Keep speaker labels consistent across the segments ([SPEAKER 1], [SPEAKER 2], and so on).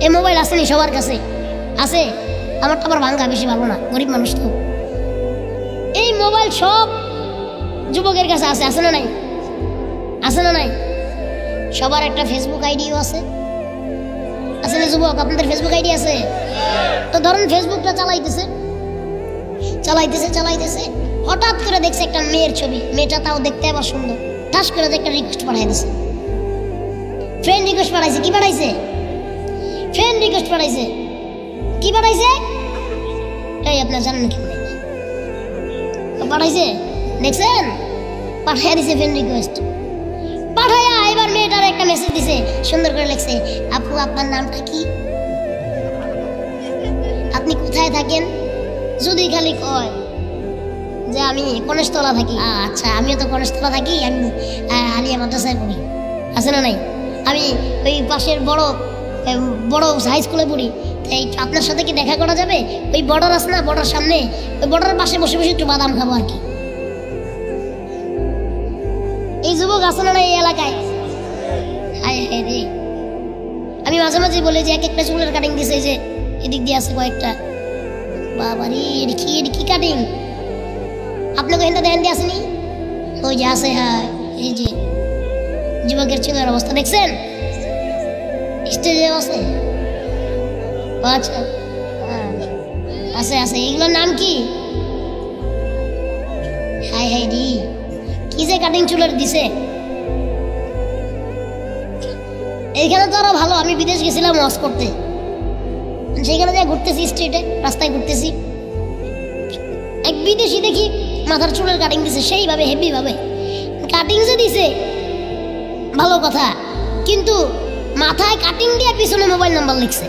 [SPEAKER 1] এই মোবাইল আসেনি সবার কাছে? আছে। আমারটা আবার ভাঙ্গা, বেশি ভালো না, গরিব মানুষ তো। এই মোবাইল সব যুবকের কাছে আছে, আছে না নাই? আছে না নাই? সবার একটা ফেসবুক আইডিও আছে, আছে না যুবক? আপনাদের ফেসবুক আইডি আছে? তো ধরুন ফেসবুকটা চালাইতেছে চালাইতেছে চালাইতেছে, হঠাৎ করে দেখছে একটা মেয়ের ছবি, মেয়েটা তাও দেখতে আবার সুন্দর, ঠাস করে একটা রিকোয়েস্ট পাঠাই দিছে, ফ্রেন্ড রিকোয়েস্ট পাঠাইছে। কি পাঠাইছে? ফ্রেন্ড রিকোয়েস্ট পাঠাইছে। কি পাঠাইছে? এই আপনার জানেন কি পাঠাইছে? দেখছেন? পাঠাইয়া দিছে ফ্রেন্ড রিকোয়েস্ট। পাঠাইয়া এবার মেয়েটার একটা মেসেজ দিছে, সুন্দর করে লিখছে, আপু আপনার নামটা কি, আপনি কোথায় থাকেন? যদি খালি কয় যে আমি কনেশতলা থাকি, আচ্ছা আমিও তো কনেশতলা থাকি, আমি আলিয়া মাদ্রাসায় পড়ি, আছে না নাই? আমি ওই পাশের বড় বড় হাই স্কুলে পড়ি, তাই আপনার সাথে কি দেখা করা যাবে? ওই বর্ডার আছে না, বর্ডার সামনে, ওই বর্ডারের পাশে বসে বসে একটু বাদাম খাবো আর কি। এই যুবক আছে না এই এলাকায়? হায় হায় রে, আমি মাঝে মাঝে বলি যে এক একটা চুলের কাটিং দিছে, যে এদিক দিয়ে আছে কয়েকটা, বাবারি এর কি কাটিং, আপনাকে এখানটা দেখেন দিয়ে আসেনি? ওই যে আছে, হ্যাঁ এই যে যুবকের চুলের অবস্থা দেখছেন, স্টেজে আছে। আচ্ছা হ্যাঁ আছে আছে, এগুলোর নাম কি? হায় হায় রি, কি যে কাটিং চুলের দিছে। এইখানে তো আরো ভালো, আমি বিদেশ গেছিলাম ওয়াজ করতে, সেখানে যা ঘুরতেছি, স্ট্রিটে রাস্তায় ঘুরতেছি, এক বিদেশি দেখি মাথার চুলের কাটিং দিছে, সেইভাবে হেভি ভাবে কাটিং যে দিছে ভালো কথা, কিন্তু মাথায় কাটিং দিয়ে পিছনে মোবাইল নাম্বার লিখছে।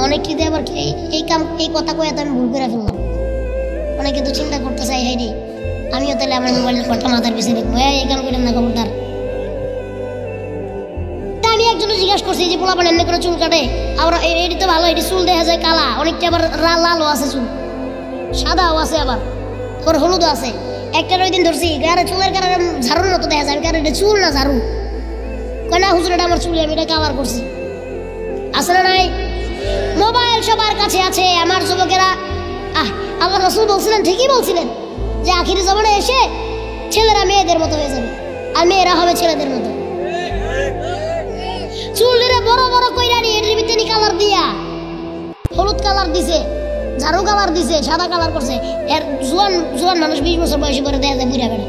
[SPEAKER 1] অনেকে দিয়ে আবার এই কথা কয়ে তো আমি ভুল করে ফেললাম। অনেকে তো চিন্তা করতে চাই, হাই রে আমিও তাহলে আমার মোবাইল নাম্বারটা মাথার পিছনে লিখবো, এই কাম করেন না খবরদার। তা আমি একজনে জিজ্ঞাসা করছি যে পোলাপান এমনি করে চুল কাটে, আবার এটি তো ভালো, এটি চুল দেখা যায় কালা, অনেকটা আবার লালও আছে, চুল সাদাও আছে, আবার হলুদও আছে। একটা ওই দিন ধরছি গায়ে চুলের কারণে ঝাড়ুর মতো দেখা যায়, কারণ এটা চুল না ঝাড়ু, কয় না হুজুর এটা আমার চুল, আমি এটা কালার করছি। আছে না নাই? মোবাইল সবার কাছে আছে। আমার যুবকেরা, আল্লাহ রাসূল বলছিলেন, ঠিকই বলছিলেন, যে আখিরি জামানায় এসে ছেলেরা মেয়েদের মতো হয়ে যাবে আর মেয়েরা হবে ছেলেদের মতো। চুলরে বড় বড় কইরা নিয়ে এর ভিতরে কালার দিয়া, হলুদ কালার দিছে, ঝাড়ু কালার দিছে, সাদা কালার করছে। এর জোয়ান মানুষ 20 বছর বয়সে পরে দেখা যায় বুড়া বেড়া।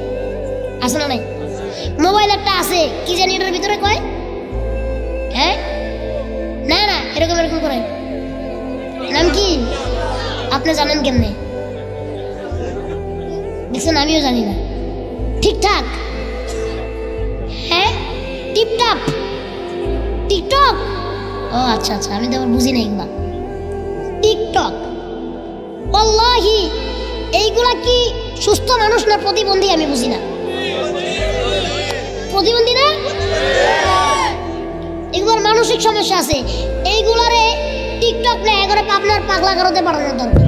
[SPEAKER 1] আছে না নাই? মোবাইল একটা আছে, কি জানি এটার ভিতরে কয়, হ্যাঁ না না এরকম করে, নাম কি আপনি জানেন কেমনে? দেখছেন, আমিও জানি না। ঠিকঠাক, হ্যাঁ টিপটাপ, টিকটক, ও আচ্ছা আচ্ছা, আমি তো আবার বুঝি না এগুলা। টিকটক, আল্লাহি এইগুলা কি সুস্থ মানুষ না প্রতিবন্ধী? আমি বুঝি না। প্রতিবন্ধী না, এগুলোর মানসিক সমস্যা আছে। এইগুলারে টিকটক না এগুলো আপনার পাগলা করতে পারানোর দরকার।